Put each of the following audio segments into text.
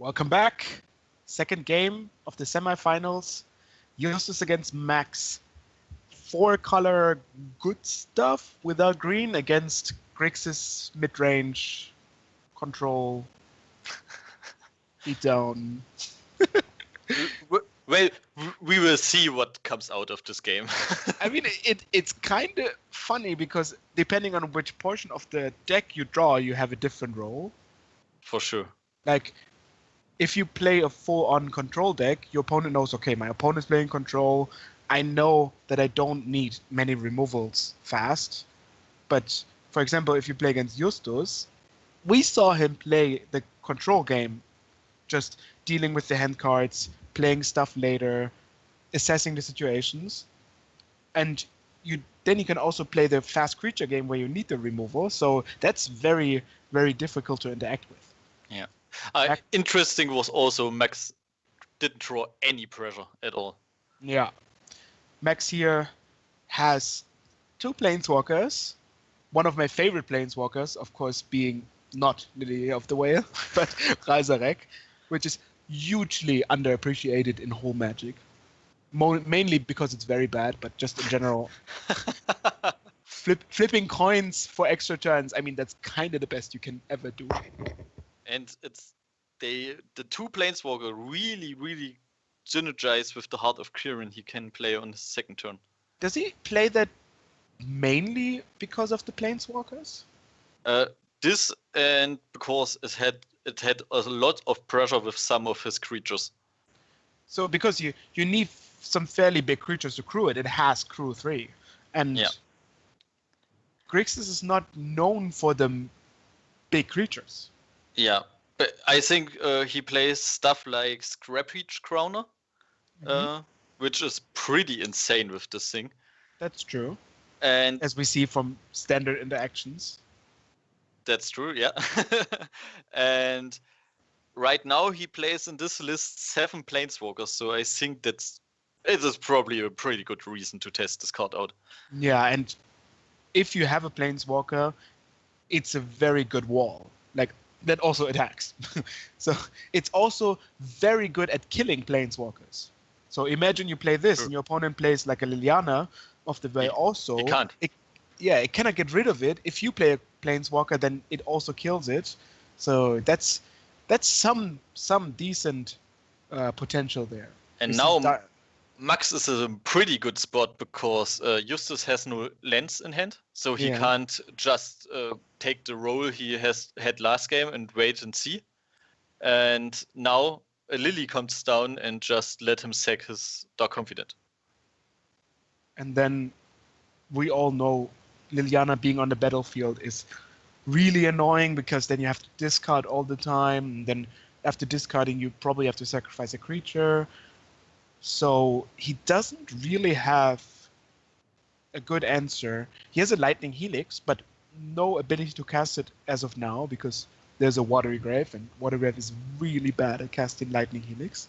Welcome back. Second game of the semifinals. Justus against Max. 4-color good stuff without green against Grix's mid-range control beatdown. Well, we will see what comes out of this game. I mean, it's kind of funny because depending on which portion of the deck you draw, you have a different role. For sure. Like, if you play a full-on control deck, your opponent knows, okay, my opponent's playing control. I know that I don't need many removals fast. But, for example, if you play against Justus, we saw him play the control game, just dealing with the hand cards, playing stuff later, assessing the situations. And then you can also play the fast creature game where you need the removal. So that's very, very difficult to interact with. Yeah. Interesting was also Max didn't draw any pressure at all. Yeah. Max here has 2 Planeswalkers. One of my favorite Planeswalkers, of course, being not Lily of the Whale, but Razorek, which is hugely underappreciated in whole Magic. Mainly because it's very bad, but just in general. Flipping coins for extra turns, I mean, that's kind of the best you can ever do. And the 2 Planeswalker really, really synergize with the Heart of Kirin he can play on his second turn. Does he play that mainly because of the Planeswalkers? This and because it had a lot of pressure with some of his creatures. So because you need some fairly big creatures to crew it, it has crew 3. And yeah. Grixis is not known for the big creatures. Yeah, but I think he plays stuff like Scrapheach Crowner, which is pretty insane with this thing. That's true. And as we see from standard interactions. That's true, yeah. And right now he plays in this list 7 Planeswalkers, so I think it is probably a pretty good reason to test this card out. Yeah, and if you have a Planeswalker, it's a very good wall. Like, that also attacks. So it's also very good at killing Planeswalkers. So imagine you play this, and your opponent plays like a Liliana of the Way also. It can't. It cannot get rid of it. If you play a Planeswalker, then it also kills it. So that's some decent potential there. And now Max is in a pretty good spot because Justus has no lands in hand, so he can't just take the role he had last game and wait and see. And now a Lily comes down and just let him sack his Dark Confidant. And then we all know Liliana being on the battlefield is really annoying because then you have to discard all the time. And then after discarding, you probably have to sacrifice a creature. So he doesn't really have a good answer. He has a Lightning Helix, but no ability to cast it as of now because there's a Watery Grave, and Watery Grave is really bad at casting Lightning Helix.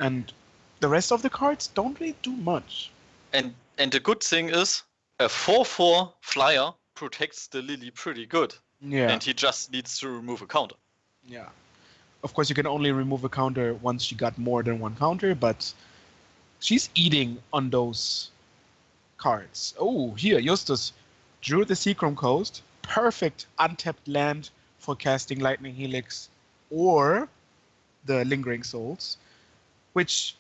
And the rest of the cards don't really do much. And the good thing is, a 4/4 flyer protects the Lily pretty good. Yeah. And he just needs to remove a counter. Yeah. Of course, you can only remove a counter once she got more than one counter, but she's eating on those cards. Oh, here, Justus drew the Seachrome Coast. Perfect untapped land for casting Lightning Helix or the Lingering Souls, which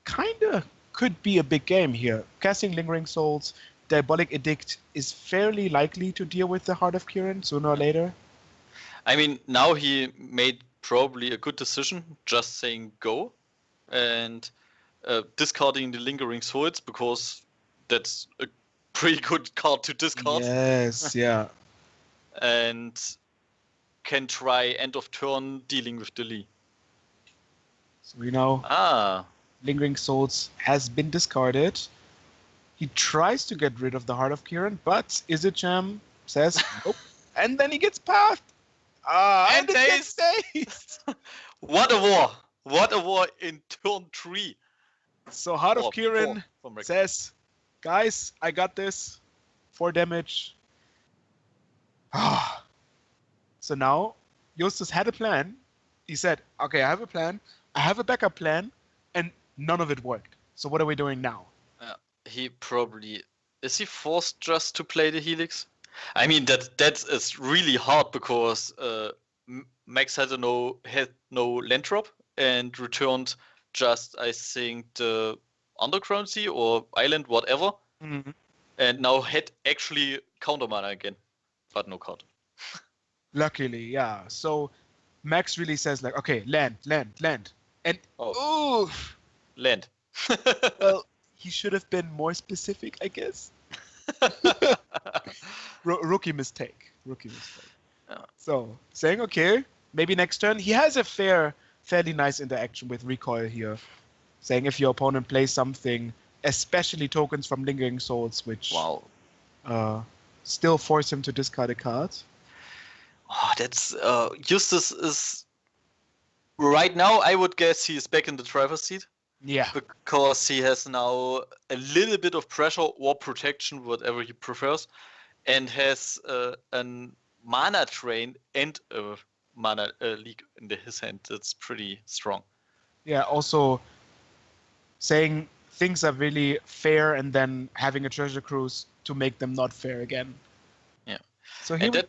kind of could be a big game here. Casting Lingering Souls, Diabolic Edict is fairly likely to deal with the Heart of Kirin sooner or later. I mean, now he made probably a good decision, just saying go and discarding the Lingering Souls because that's a pretty good card to discard. Yes, yeah. And can try end of turn dealing with the Lee. So we know Lingering Souls has been discarded. He tries to get rid of the Heart of Kirin, but Izucham says nope. And then he gets pathed. And it gets dazed. What a war! What a war in turn 3. So Heart of Kirin says, guys, I got this. 4 damage. So now Justus had a plan. He said, okay, I have a plan, I have a backup plan, and none of it worked. So what are we doing now? He probably is he forced just to play the Helix? I mean that is really hard because Max had no land drop and returned just I think the Underground Sea or Island whatever, and now had actually counter mana again, but no counter. Luckily, yeah. So Max really says like, okay, land, and land. Well, he should have been more specific, I guess. Rookie mistake. Yeah. So saying, okay, maybe next turn. He has a fairly nice interaction with recoil here, saying if your opponent plays something, especially tokens from Lingering Souls, which still force him to discard a card. Oh, that's Justus is right now. I would guess he is back in the driver's seat. Yeah. Because he has now a little bit of pressure or protection, whatever he prefers, and has a mana drain and a mana leak in his hand. That's pretty strong. Yeah, also saying things are really fair and then having a treasure cruise to make them not fair again. Yeah. So here we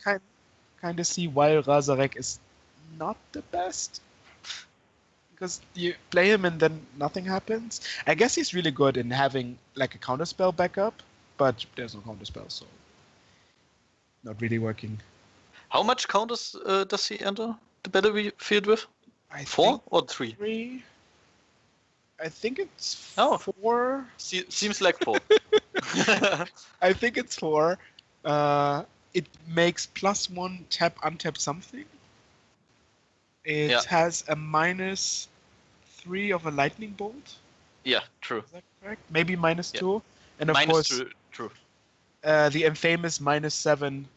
kind of see why Razarek is not the best. Because you play him and then nothing happens. I guess he's really good in having like a counterspell backup, but there's no counterspell, so not really working. How much counters does he enter the battlefield with? 4 or 3? 3. I think it's 4. Seems like 4. I think it's 4. It makes +1 tap untap something. It has a -3 of a lightning bolt. Yeah, true. Is that correct? Maybe -2. And of course, true. The infamous -7,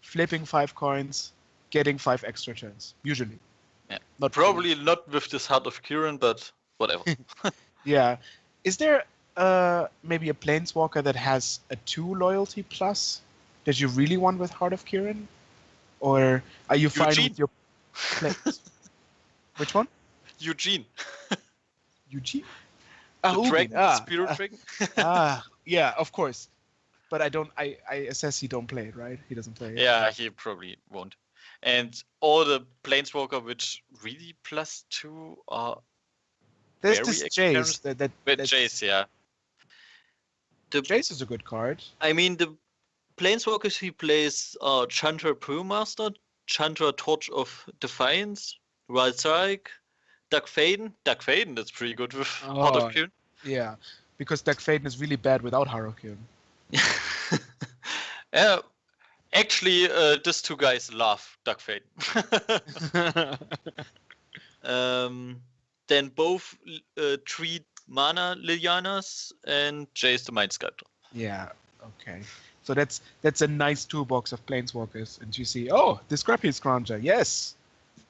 flipping 5 coins, getting 5 extra turns. Usually. Yeah. Probably not with this Heart of Kiran, but whatever. Yeah. Is there maybe a Planeswalker that has a 2 loyalty plus that you really want with Heart of Kiran? Or are you fine with your plays? Which one? Eugene. Eugene? Spirit Dragon? Yeah, of course. But I assess he don't play it, right? He doesn't play it. Yeah, he probably won't. And all the Planeswalker which really +2 are There's this Jace. Jace, yeah. Jace is a good card. I mean, the Planeswalkers he plays are Chandra Brewmaster, Chandra Torch of Defiance, Ralzaik, Dark Faden. Dark Faden, that's pretty good with Heart of Kiran. Yeah, because Dark Faden is really bad without Heart of Kiran. Yeah, actually, these two guys love Dark Faden. Then both 3 mana Lilianas and Jace the Mind Sculptor. Yeah, okay. So that's a nice toolbox of Planeswalkers. And you see, oh, the Scrappy Scrounger, yes!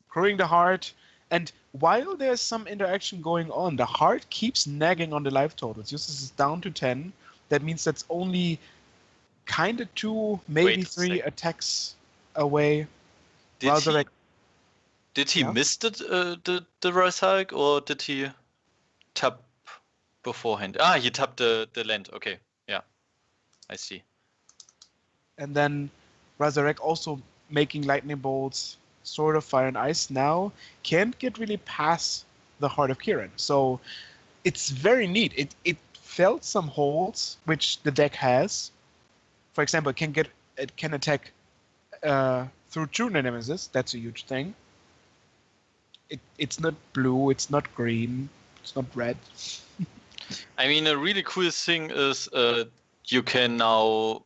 Crewing the Heart. And while there's some interaction going on, the Heart keeps nagging on the life totals. Justus is down to 10. That means that's only kind of 2, maybe 3 attacks away. Did he miss the Ralzaik, or did he tap beforehand? He tapped the land. Okay, yeah, I see. And then Razarek also making lightning bolts, sort of fire and ice now, can't get really past the Heart of Kiran. So it's very neat. It felt some holes which the deck has. For example, it can attack through True Nemesis. That's a huge thing. It's not blue, it's not green, it's not red. I mean, a really cool thing is you can now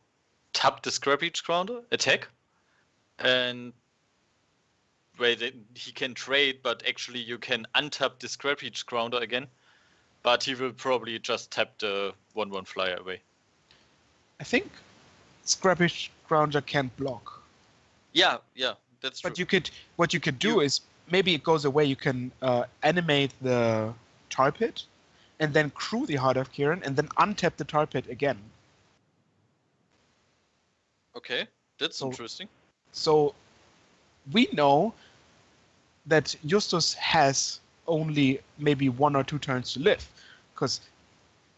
tap the Scrappy Scrounger, attack, and he can trade, but actually you can untap the Scrappy Scrounger again, but he will probably just tap the 1/1 flyer away. I think Scrappy Scrounger can't block. Yeah, that's true. But what you could do is, maybe it goes away, you can animate the Tar Pit, and then crew the Heart of Kiran, and then untap the Tar Pit again. Okay, that's interesting. So we know that Justus has only maybe 1 or 2 turns to live, because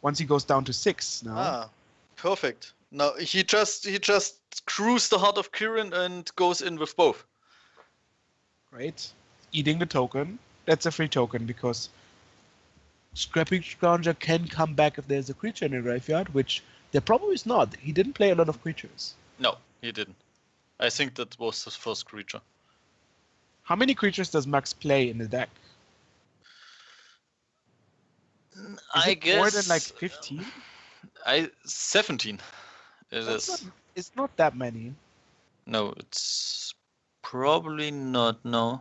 once he goes down to 6 now. Perfect. Now he just screws the Heart of Kirin and goes in with both. Right? Eating the token. That's a free token because Scrapping Scrounger can come back if there's a creature in the graveyard, which there probably is not. He didn't play a lot of creatures. No, he didn't. I think that was his first creature. How many creatures does Max play in the deck? I guess more than like 15? 17. It's not that many. No, it's probably not. No,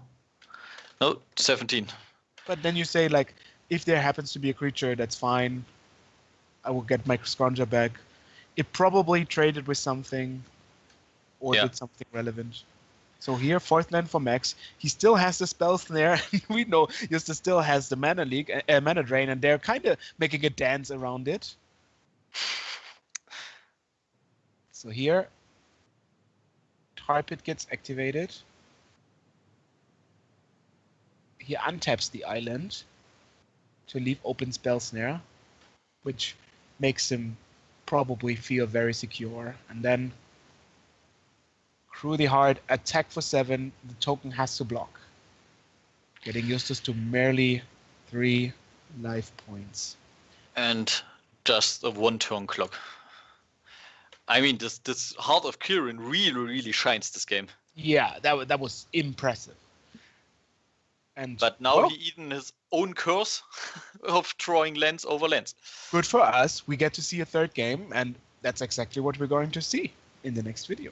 17. But then you say, like, if there happens to be a creature, that's fine. I will get my Scrounger back. It probably traded with something or did something relevant. So here, 4th land for Max. He still has the Spell Snare. We know Justus still has the Mana Leak, Mana Drain, and they're kind of making a dance around it. So here, Tar Pit gets activated. He untaps the island to leave open Spell Snare, which makes him probably feel very secure. And then Crew the Heart, attack for 7, the token has to block, getting Justus to merely 3 life points. And just a 1-turn clock. I mean, this Heart of Kirin really shines this game. Yeah, that was impressive. But now he eaten his own curse of drawing lands over lands. Good for us. We get to see a 3rd game, and that's exactly what we're going to see in the next video.